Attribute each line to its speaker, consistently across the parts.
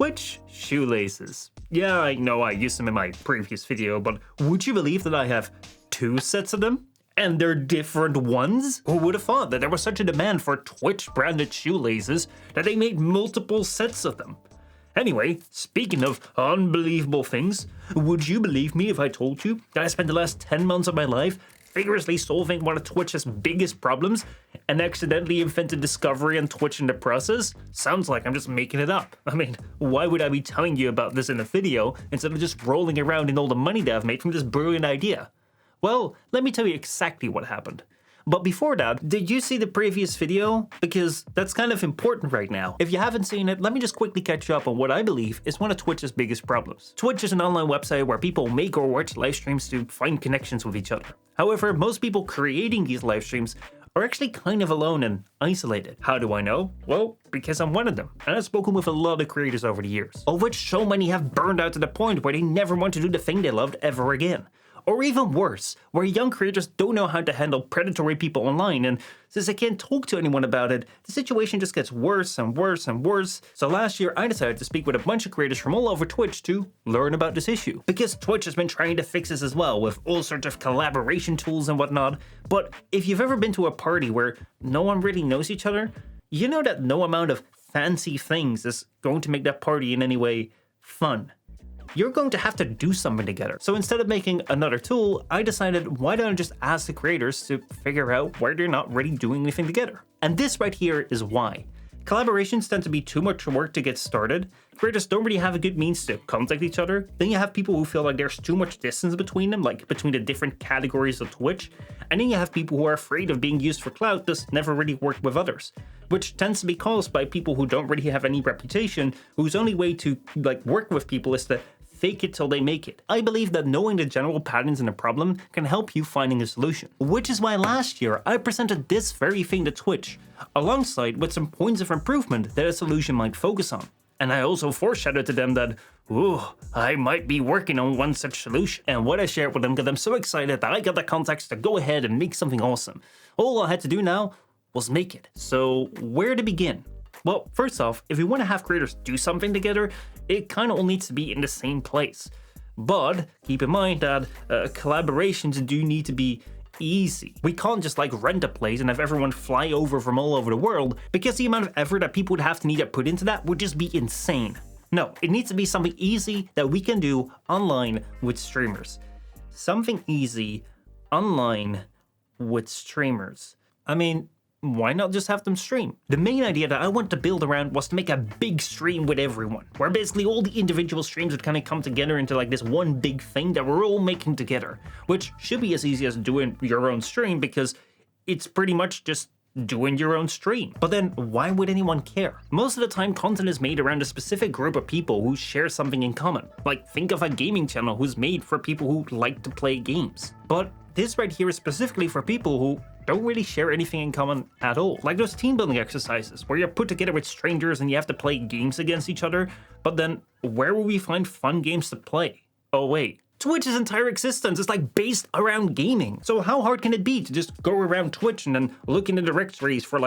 Speaker 1: Twitch shoelaces. Yeah, I know I used them in my previous video, but would you believe that I have 2 sets of them? And they're different ones? Who would have thought that there was such a demand for Twitch-branded shoelaces that they made multiple sets of them? Anyway, speaking of unbelievable things, would you believe me if I told you that I spent the last 10 months of my life vigorously solving one of Twitch's biggest problems and accidentally invented Discovery on Twitch in the process? Sounds like I'm just making it up. I mean, why would I be telling you about this in a video instead of just rolling around in all the money that I've made from this brilliant idea? Well, let me tell you exactly what happened. But before that, did you see the previous video? Because that's kind of important right now. If you haven't seen it, let me just quickly catch you up on what I believe is one of Twitch's biggest problems. Twitch is an online website where people make or watch live streams to find connections with each other. However, most people creating these live streams are actually kind of alone and isolated. How do I know? Well, because I'm one of them, and I've spoken with a lot of creators over the years, of which so many have burned out to the point where they never want to do the thing they loved ever again. Or even worse, where young creators don't know how to handle predatory people online, and since they can't talk to anyone about it, the situation just gets worse and worse and worse. So last year I decided to speak with a bunch of creators from all over Twitch to learn about this issue. Because Twitch has been trying to fix this as well, with all sorts of collaboration tools and whatnot. But if you've ever been to a party where no one really knows each other, you know that no amount of fancy things is going to make that party in any way fun. You're going to have to do something together. So instead of making another tool, I decided, why don't I just ask the creators to figure out why they're not really doing anything together? And this right here is why. Collaborations tend to be too much work to get started. Creators don't really have a good means to contact each other. Then you have people who feel like there's too much distance between them, like between the different categories of Twitch. And then you have people who are afraid of being used for clout, thus never really work with others, which tends to be caused by people who don't really have any reputation, whose only way to work with people is to fake it till they make it. I believe that knowing the general patterns in a problem can help you finding a solution. Which is why last year I presented this very thing to Twitch, alongside with some points of improvement that a solution might focus on. And I also foreshadowed to them that, ooh, I might be working on one such solution. And what I shared with them got them so excited that I got the context to go ahead and make something awesome. All I had to do now was make it. So where to begin? Well, first off, if we want to have creators do something together, it kind of all needs to be in the same place. But keep in mind that collaborations do need to be easy. We can't just rent a place and have everyone fly over from all over the world, because the amount of effort that people would have to need to put into that would just be insane. No, it needs to be something easy that we can do online with streamers. Something easy online with streamers. I mean, why not just have them stream? The main idea that I wanted to build around was to make a big stream with everyone, where basically all the individual streams would kind of come together into this one big thing that we're all making together, which should be as easy as doing your own stream, because it's pretty much just doing your own stream. But then why would anyone care? Most of the time content is made around a specific group of people who share something in common. Think of a gaming channel who's made for people who like to play games. But this right here is specifically for people who don't really share anything in common at all. Like those team building exercises where you're put together with strangers and you have to play games against each other. But then where will we find fun games to play? Oh wait, Twitch's entire existence is based around gaming. So how hard can it be to just go around Twitch and then look in the directories for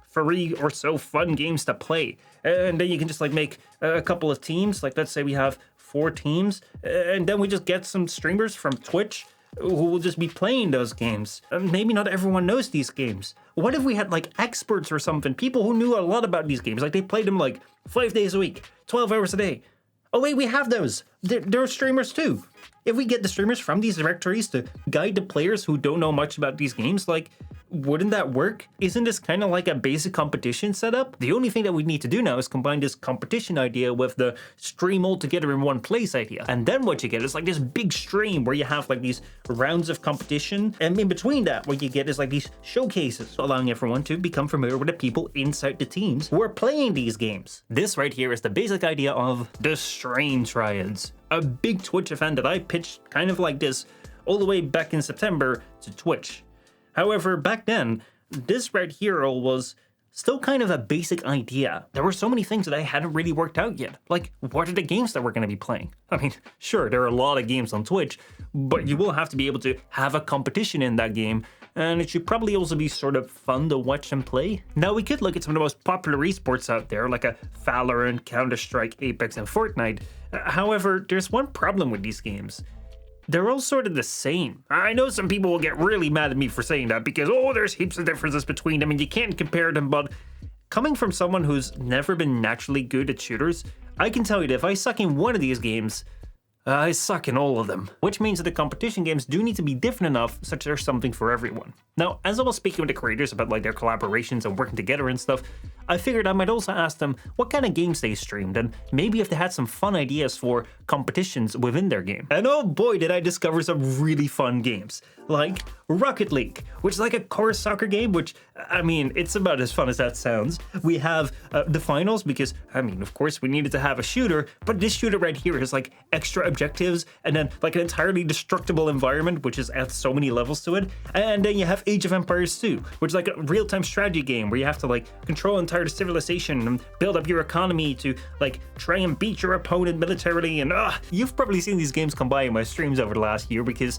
Speaker 1: 3 or so fun games to play? And then you can just make a couple of teams. Let's say we have 4 teams, and then we just get some streamers from Twitch who will just be playing those games. Maybe not everyone knows these games. What if we had experts or something, people who knew a lot about these games, they played them 5 days a week, 12 hours a day. Oh wait, we have those. They're streamers too. If we get the streamers from these directories to guide the players who don't know much about these games, wouldn't that work? Isn't this kind of like a basic competition setup? The only thing that we need to do now is combine this competition idea with the stream all together in one place idea. And then what you get is this big stream where you have these rounds of competition. And in between that, what you get is these showcases, allowing everyone to become familiar with the people inside the teams who are playing these games. This right here is the basic idea of the Strain Triads, a big Twitch event that I pitched kind of like this all the way back in September to Twitch. However, back then, this right here was still kind of a basic idea. There were so many things that I hadn't really worked out yet. What are the games that we're going to be playing? I mean, sure, there are a lot of games on Twitch, but you will have to be able to have a competition in that game and it should probably also be sort of fun to watch and play. Now, we could look at some of the most popular esports out there, like a Valorant, Counter-Strike, Apex, and Fortnite. However, there's one problem with these games. They're all sort of the same. I know some people will get really mad at me for saying that because, oh, there's heaps of differences between them and you can't compare them, but coming from someone who's never been naturally good at shooters, I can tell you that if I suck in one of these games, I suck in all of them. Which means that the competition games do need to be different enough such there's something for everyone. Now, as I was speaking with the creators about like their collaborations and working together and stuff, I figured I might also ask them what kind of games they streamed and maybe if they had some fun ideas for competitions within their game. And oh boy did I discover some really fun games, like Rocket League, which is like a core soccer game, which, I mean, it's about as fun as that sounds. We have the finals because, I mean, of course we needed to have a shooter, but this shooter right here is like extra objectives and then like an entirely destructible environment, which is adds so many levels to it. And then you have Age of Empires 2, which is like a real-time strategy game where you have to like control entire civilization and build up your economy to like try and beat your opponent militarily. And you've probably seen these games come by in my streams over the last year because,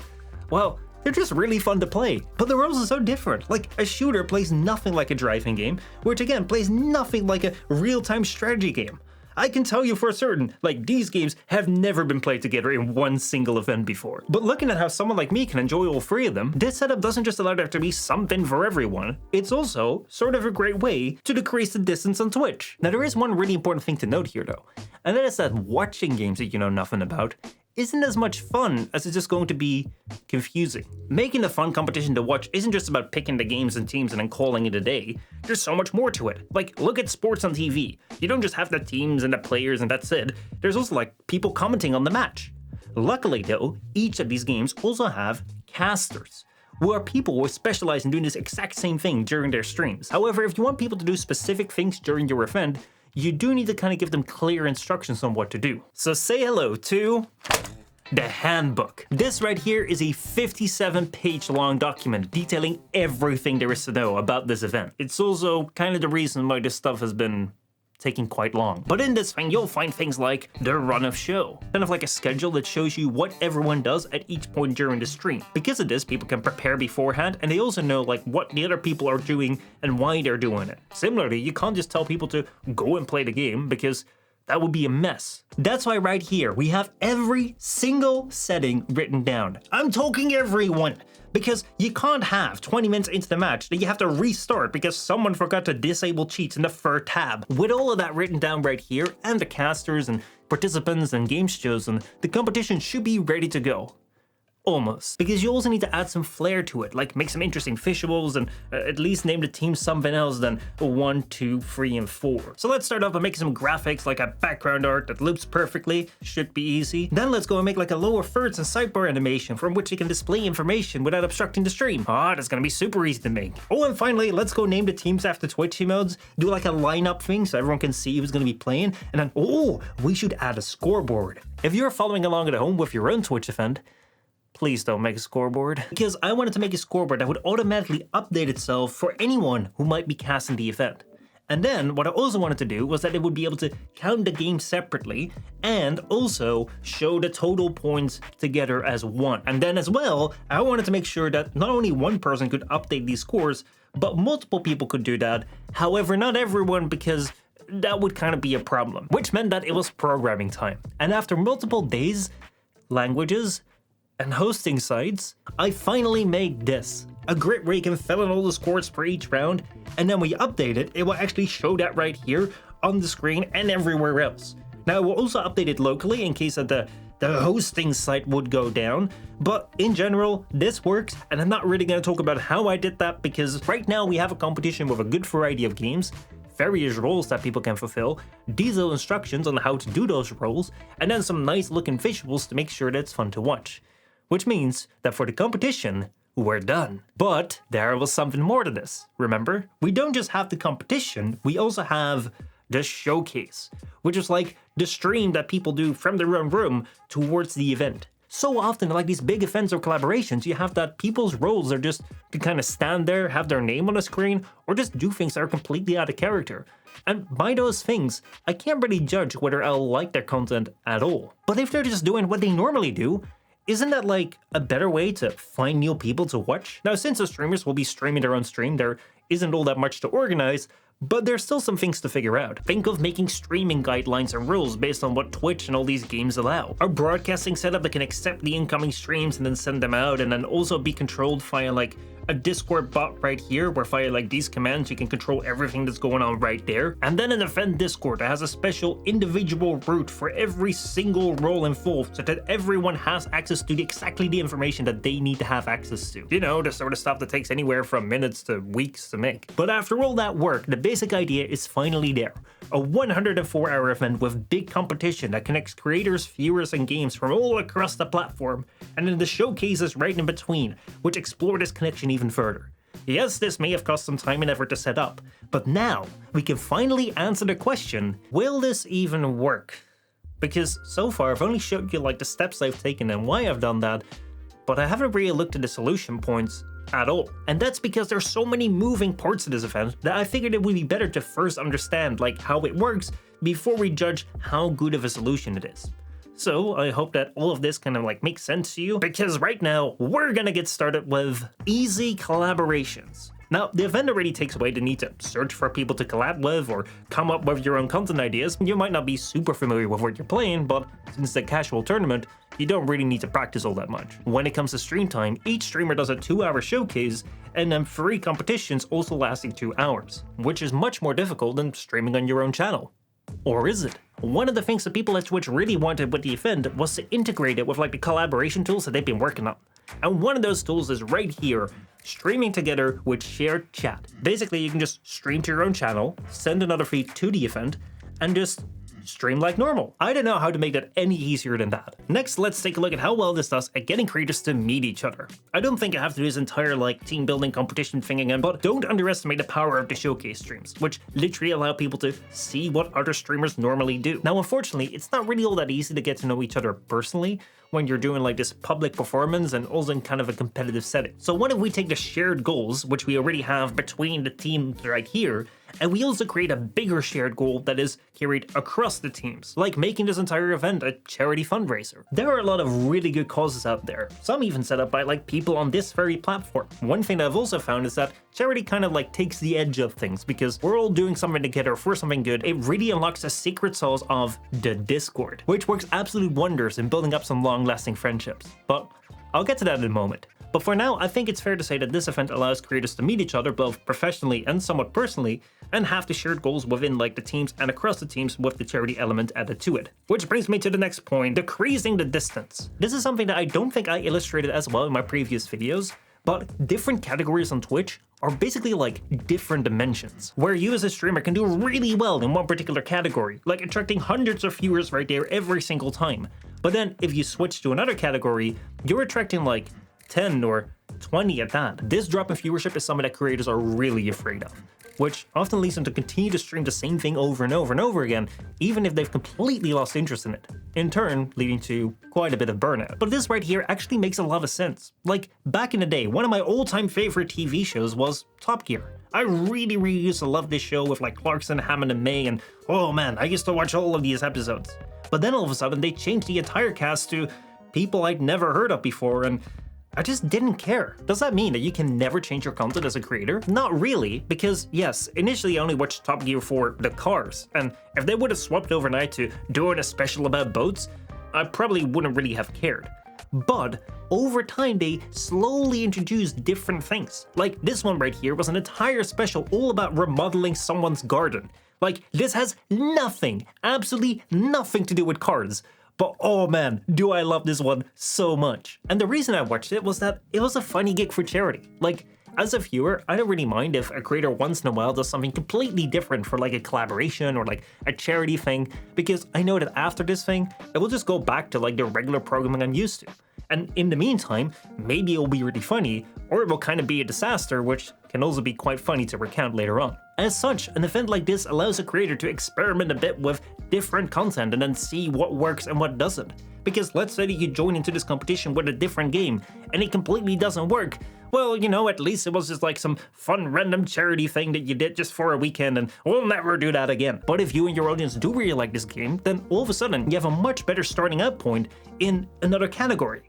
Speaker 1: well, they're just really fun to play, but they're also so different. Like, a shooter plays nothing like a driving game, which again plays nothing like a real-time strategy game. I can tell you for certain, like, these games have never been played together in one single event before. But looking at how someone like me can enjoy all three of them, this setup doesn't just allow there to be something for everyone, it's also sort of a great way to decrease the distance on Twitch. Now, there is one really important thing to note here though, and that is that watching games that you know nothing about isn't as much fun as it's just going to be confusing. Making a fun competition to watch isn't just about picking the games and teams and then calling it a day. There's so much more to it. Like, look at sports on TV. You don't just have the teams and the players and that's it. There's also like people commenting on the match. Luckily though, each of these games also have casters, who are people who specialize in doing this exact same thing during their streams. However, if you want people to do specific things during your event, you do need to kind of give them clear instructions on what to do. So say hello to the handbook. This right here is a 57-page long document detailing everything there is to know about this event. It's also kind of the reason why this stuff has been taking quite long. But in this thing, you'll find things like the run of show, kind of like a schedule that shows you what everyone does at each point during the stream. Because of this, people can prepare beforehand, and they also know like what the other people are doing and why they're doing it. Similarly, you can't just tell people to go and play the game because that would be a mess. That's why right here, we have every single setting written down. I'm talking everyone. Because you can't have 20 minutes into the match that you have to restart because someone forgot to disable cheats in the third tab. With all of that written down right here, and the casters and participants and games chosen, the competition should be ready to go. Almost. Because you also need to add some flair to it, like make some interesting visuals and at least name the team something else than 1, 2, 3, and 4. So let's start off by making some graphics like a background art that loops perfectly, should be easy. Then let's go and make like a lower thirds and sidebar animation from which you can display information without obstructing the stream. That's gonna be super easy to make. Oh, and finally, let's go name the teams after Twitch emotes, do like a lineup thing so everyone can see who's gonna be playing, and then, we should add a scoreboard. If you're following along at home with your own Twitch event, please don't make a scoreboard. Because I wanted to make a scoreboard that would automatically update itself for anyone who might be casting the event. And then what I also wanted to do was that it would be able to count the games separately and also show the total points together as one. And then as well, I wanted to make sure that not only one person could update these scores, but multiple people could do that. However, not everyone, because that would kind of be a problem, which meant that it was programming time. And after multiple days, languages, and hosting sites, I finally made this. A grid where you can fill in all the scores for each round, and then when you update it, it will actually show that right here on the screen and everywhere else. Now, it will also update it locally in case that the hosting site would go down, but in general, this works, and I'm not really going to talk about how I did that because right now we have a competition with a good variety of games, various roles that people can fulfill, detailed instructions on how to do those roles, and then some nice looking visuals to make sure that it's fun to watch. Which means that for the competition, we're done. But there was something more to this, remember? We don't just have the competition, we also have the showcase, which is like the stream that people do from their own room towards the event. So often, like these big events or collaborations, you have that people's roles are just to kind of stand there, have their name on the screen, or just do things that are completely out of character. And by those things, I can't really judge whether I'll like their content at all. But if they're just doing what they normally do, isn't that like a better way to find new people to watch? Now, since the streamers will be streaming their own stream, there isn't all that much to organize, but there's still some things to figure out. Think of making streaming guidelines and rules based on what Twitch and all these games allow. A broadcasting setup that can accept the incoming streams and then send them out, and then also be controlled via like a Discord bot right here, where via like these commands you can control everything that's going on right there. And then an event Discord that has a special individual route for every single role involved, so that everyone has access to exactly the information that they need to have access to. You know, the sort of stuff that takes anywhere from minutes to weeks to make. But after all that work, the basic idea is finally there. A 104-hour event with big competition that connects creators, viewers, and games from all across the platform, and then the showcases right in between, which explore this connection even further. Yes, this may have cost some time and effort to set up, but now we can finally answer the question, will this even work? Because so far I've only showed you like the steps I've taken and why I've done that, but I haven't really looked at the solution points at all. And that's because there's so many moving parts to this event that I figured it would be better to first understand like how it works before we judge how good of a solution it is. So I hope that all of this kind of like makes sense to you, because right now we're gonna get started with easy collaborations. Now, the event already takes away the need to search for people to collab with or come up with your own content ideas. You might not be super familiar with what you're playing, but since it's a casual tournament, you don't really need to practice all that much. When it comes to stream time, each streamer does a 2-hour showcase, and then 3 competitions also lasting 2 hours, which is much more difficult than streaming on your own channel. Or is it? One of the things that people at Twitch really wanted with the event was to integrate it with like the collaboration tools that they've been working on. And one of those tools is right here, streaming together with shared chat. Basically, you can just stream to your own channel, send another feed to the event, and just stream like normal. I don't know how to make that any easier than that. Next, let's take a look at how well this does at getting creators to meet each other. I don't think I have to do this entire like team building competition thing again, but don't underestimate the power of the showcase streams, which literally allow people to see what other streamers normally do. Now, unfortunately, it's not really all that easy to get to know each other personally when you're doing like this public performance and also in kind of a competitive setting. So what if we take the shared goals, which we already have between the teams right here, and we also create a bigger shared goal that is carried across the teams, like making this entire event a charity fundraiser. There are a lot of really good causes out there, some even set up by like people on this very platform. One thing that I've also found is that charity kind of like takes the edge of things, because we're all doing something together for something good. It really unlocks the secret sauce of the Discord, which works absolute wonders in building up some long-lasting friendships. But I'll get to that in a moment. But for now, I think it's fair to say that this event allows creators to meet each other both professionally and somewhat personally, and have the shared goals within like the teams and across the teams with the charity element added to it. Which brings me to the next point, decreasing the distance. This is something that I don't think I illustrated as well in my previous videos, but different categories on Twitch are basically like different dimensions, where you as a streamer can do really well in one particular category, like attracting hundreds of viewers right there every single time. But then if you switch to another category, you're attracting like 10 or 20 at that. This drop in viewership is something that creators are really afraid of, which often leads them to continue to stream the same thing over and over and over again, even if they've completely lost interest in it, in turn leading to quite a bit of burnout. But this right here actually makes a lot of sense. Like, back in the day, one of my all-time favorite TV shows was Top Gear. I really used to love this show with like Clarkson, Hammond, and May, and oh man, I used to watch all of these episodes. But then all of a sudden they changed the entire cast to people I'd never heard of before, and I just didn't care. Does that mean that you can never change your content as a creator? Not really, because yes, initially I only watched Top Gear for the cars, and if they would have swapped overnight to doing a special about boats, I probably wouldn't really have cared. But over time, they slowly introduced different things. Like this one right here was an entire special all about remodeling someone's garden. Like, this has nothing, absolutely nothing to do with cars. But oh man, do I love this one so much. And the reason I watched it was that it was a funny gig for charity. Like, as a viewer, I don't really mind if a creator once in a while does something completely different for like a collaboration or like a charity thing, because I know that after this thing, it will just go back to like the regular programming I'm used to. And in the meantime, maybe it'll be really funny, or it will kind of be a disaster, which can also be quite funny to recount later on. As such, an event like this allows a creator to experiment a bit with different content and then see what works and what doesn't. Because let's say that you join into this competition with a different game, and it completely doesn't work. Well, you know, at least it was just like some fun random charity thing that you did just for a weekend, and we'll never do that again. But if you and your audience do really like this game, then all of a sudden you have a much better starting out point in another category.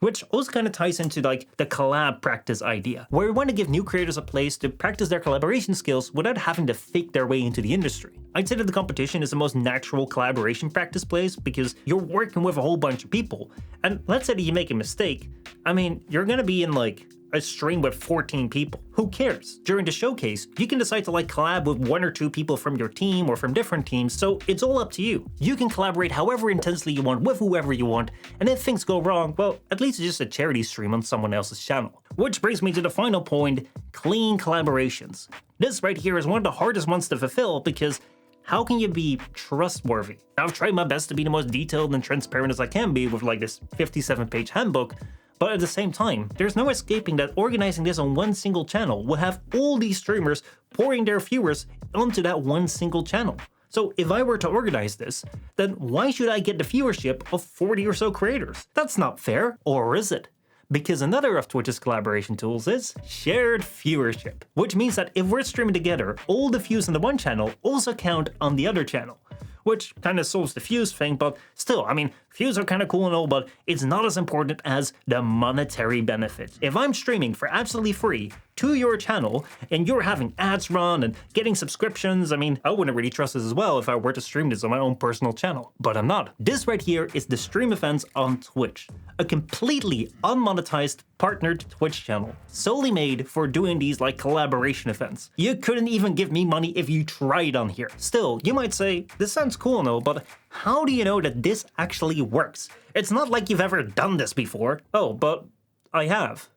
Speaker 1: which also kind of ties into like the collab practice idea, where we want to give new creators a place to practice their collaboration skills without having to fake their way into the industry. I'd say that the competition is the most natural collaboration practice place because you're working with a whole bunch of people, and let's say that you make a mistake, I mean, you're gonna be in like a stream with 14 people. Who cares? During the showcase, you can decide to like collab with 1 or 2 people from your team or from different teams, so it's all up to you. You can collaborate however intensely you want with whoever you want, and if things go wrong, well, at least it's just a charity stream on someone else's channel. Which brings me to the final point, clean collaborations. This right here is one of the hardest ones to fulfill because how can you be trustworthy? I've tried my best to be the most detailed and transparent as I can be with like this 57-page handbook, but at the same time, there's no escaping that organizing this on one single channel will have all these streamers pouring their viewers onto that one single channel. So if I were to organize this, then why should I get the viewership of 40 or so creators? That's not fair, or is it? Because another of Twitch's collaboration tools is shared viewership, which means that if we're streaming together, all the views on the one channel also count on the other channel. Which kind of solves the views thing, but still, I mean, views are kind of cool and all, but it's not as important as the monetary benefit. If I'm streaming for absolutely free to your channel, and you're having ads run and getting subscriptions, I mean, I wouldn't really trust this as well if I were to stream this on my own personal channel. But I'm not. This right here is the stream events on Twitch. A completely unmonetized partnered Twitch channel, solely made for doing these like collaboration events. You couldn't even give me money if you tried on here. Still, you might say, this sounds cool and all, but how do you know that this actually works? It's not like you've ever done this before. Oh, but I have.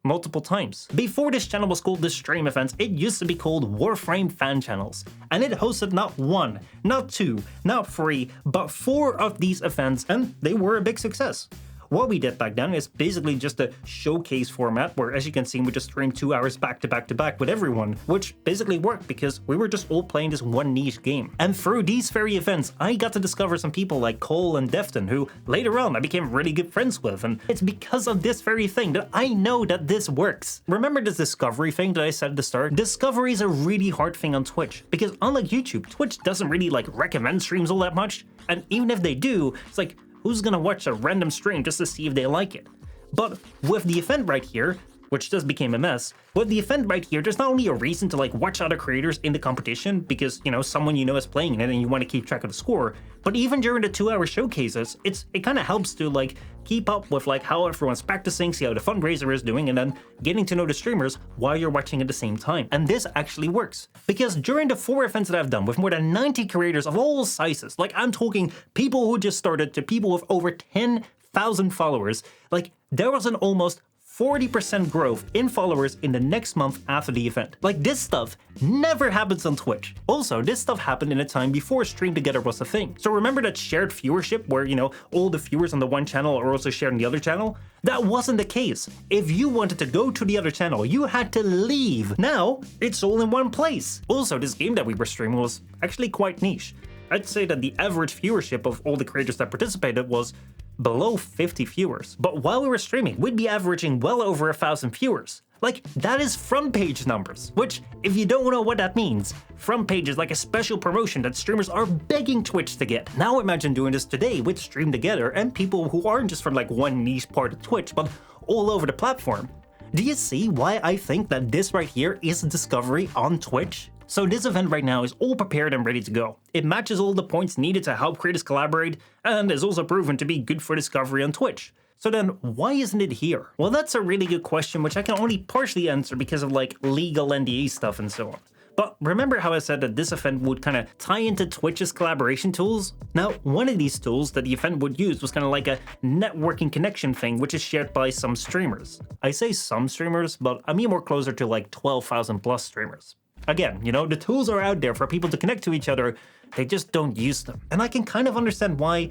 Speaker 1: Multiple times. Before this channel was called the Stream Events, it used to be called Warframe Fan Channels, and it hosted not 1, not 2, not 3, but 4 of these events, and they were a big success. What we did back then is basically just a showcase format where, as you can see, we just streamed 2 hours back to back to back with everyone, which basically worked because we were just all playing this one niche game. And through these very events, I got to discover some people like Cole and Defton, who later on I became really good friends with, and it's because of this very thing that I know that this works. Remember this discovery thing that I said at the start? Discovery is a really hard thing on Twitch, because unlike YouTube, Twitch doesn't really like recommend streams all that much, and even if they do, it's like, who's gonna watch a random stream just to see if they like it? But with the event right here, which just became a mess, with the event right here, there's not only a reason to like watch other creators in the competition because, you know, someone you know is playing it and you want to keep track of the score, but even during the 2-hour showcases, it kind of helps to like keep up with like how everyone's practicing, see how the fundraiser is doing, and then getting to know the streamers while you're watching at the same time. And this actually works, because during the 4 events that I've done with more than 90 creators of all sizes, like I'm talking people who just started to people with over 10,000 followers, like there was an almost 40% growth in followers in the next month after the event. Like this stuff never happens on Twitch. Also, this stuff happened in a time before Stream Together was a thing. So remember that shared viewership where, you know, all the viewers on the one channel are also shared on the other channel? That wasn't the case. If you wanted to go to the other channel, you had to leave. Now, it's all in one place. Also, this game that we were streaming was actually quite niche. I'd say that the average viewership of all the creators that participated was below 50 viewers. But while we were streaming, we'd be averaging well over 1,000 viewers. Like, that is front page numbers, which, if you don't know what that means, front page is like a special promotion that streamers are begging Twitch to get. Now imagine doing this today with Stream Together and people who aren't just from like one niche part of Twitch, but all over the platform. Do you see why I think that this right here is discovery on Twitch? So this event right now is all prepared and ready to go. It matches all the points needed to help creators collaborate, and is also proven to be good for discovery on Twitch. So then, why isn't it here? Well, that's a really good question, which I can only partially answer because of like legal NDA stuff and so on. But remember how I said that this event would kind of tie into Twitch's collaboration tools? Now, one of these tools that the event would use was kind of like a networking connection thing, which is shared by some streamers. I say some streamers, but I mean more closer to like 12,000 plus streamers. Again, you know, the tools are out there for people to connect to each other, they just don't use them. And I can kind of understand why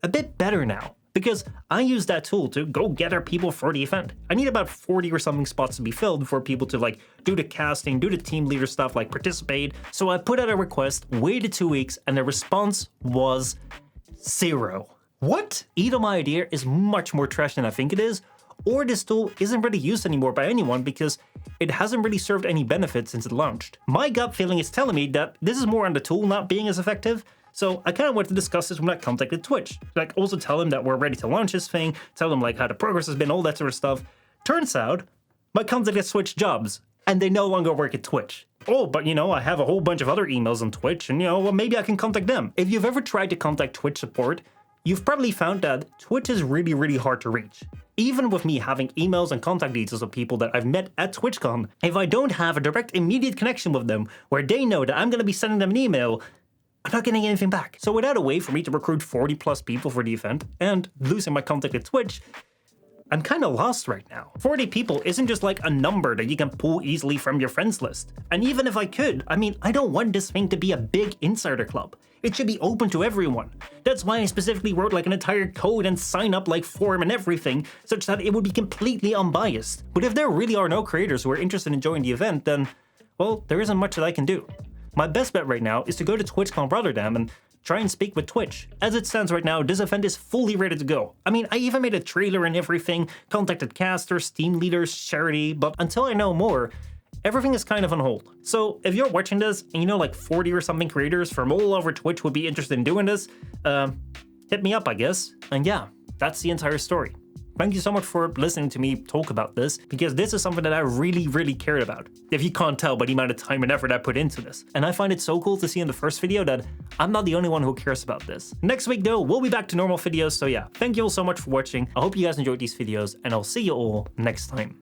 Speaker 1: a bit better now, because I use that tool to go gather people for the event. I need about 40 or something spots to be filled for people to like do the casting, do the team leader stuff, like participate. So I put out a request, waited 2 weeks, and the response was 0. What? Either my idea is much more trash than I think it is, or this tool isn't really used anymore by anyone because it hasn't really served any benefit since it launched. My gut feeling is telling me that this is more on the tool not being as effective, So I kind of wanted to discuss this when I contacted Twitch. Like, also tell them that we're ready to launch this thing, tell them like how the progress has been, all that sort of stuff. Turns out, my contact has switched jobs, and they no longer work at Twitch. Oh, but you know, I have a whole bunch of other emails on Twitch, and you know, well, maybe I can contact them. If you've ever tried to contact Twitch support, you've probably found that Twitch is really, really hard to reach. Even with me having emails and contact details of people that I've met at TwitchCon, if I don't have a direct, immediate connection with them, where they know that I'm gonna be sending them an email, I'm not getting anything back. So without a way for me to recruit 40 plus people for the event, and losing my contact at Twitch, I'm kind of lost right now. 40 people isn't just like a number that you can pull easily from your friends list. And even if I could, I mean, I don't want this thing to be a big insider club. It should be open to everyone. That's why I specifically wrote like an entire code and sign up like form and everything, such that it would be completely unbiased. But if there really are no creators who are interested in joining the event, then, well, there isn't much that I can do. My best bet right now is to go to TwitchCon Rotterdam and try and speak with Twitch. As it stands right now, this event is fully ready to go. I mean, I even made a trailer and everything, contacted casters, team leaders, charity, but until I know more, everything is kind of on hold. So if you're watching this and you know like 40 or something creators from all over Twitch would be interested in doing this, hit me up, I guess. And yeah, that's the entire story. Thank you so much for listening to me talk about this, because this is something that I really, really cared about. If you can't tell by the amount of time and effort I put into this. And I find it so cool to see in the first video that I'm not the only one who cares about this. Next week though, we'll be back to normal videos, so yeah, thank you all so much for watching. I hope you guys enjoyed these videos, and I'll see you all next time.